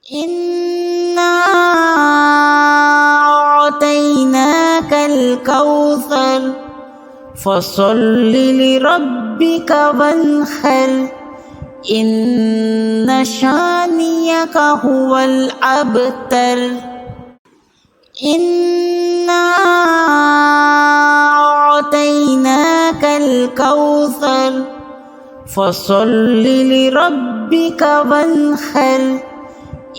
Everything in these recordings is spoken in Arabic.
إنا أعطيناك الكوثر فصل لربك وانحر إن شانئك هو الأبتر. إنا أعطيناك الكوثر فصل لربك وانحر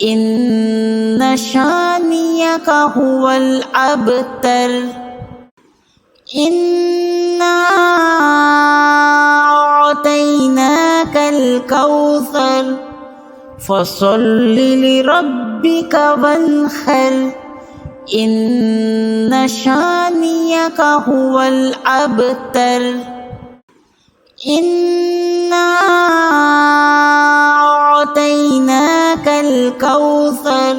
إن شانئك هو الأبتر. إنا أعطيناك الكوثر فصل لربك وانحر إن شانئك هو الأبتر. إنا أعطيناك الكوثر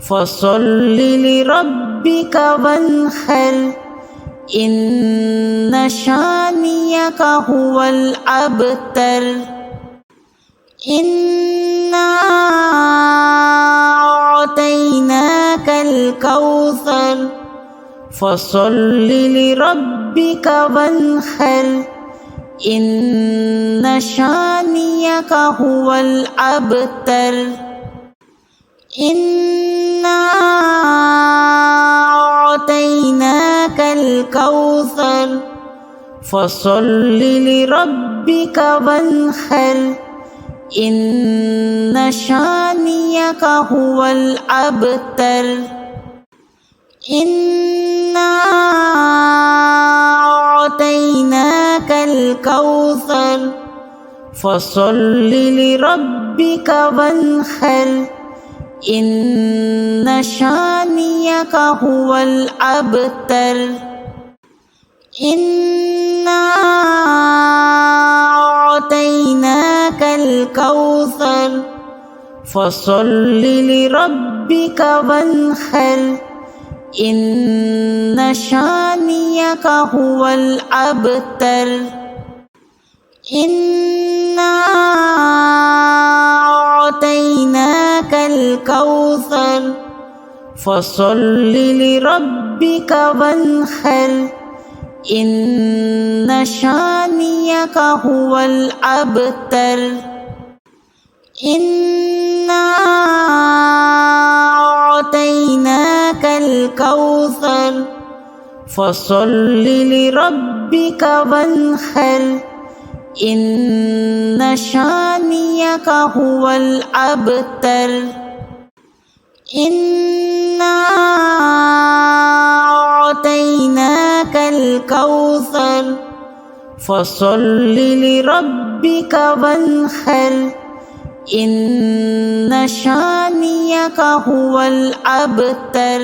فصل لربك وانحر إن شانئك هو الأبتر. إنا أعطيناك الكوثر فصل لربك وانحر إن شانئك هو الأبتر. إنا أعطيناك الكوثر فصل لربك وانحر إن شانئك هو الأبتر. إنا أعطيناك الكوثر فصل لربك وانحر إن شانئك هو الأبتر. إنا أعطيناك الكوثر فصل لربك وانحر إن شانئك هو الأبتر. إنا أعطيناك الكوثر فصل لربك وانحر إن شانئك هو الأبتر. إنا أعطيناك الكوثر فصل لربك وانحر إن شانئك هو الأبتر. إنا أعطيناك الكوثر فصل لربك وانحر إن شانئك هو الأبتر.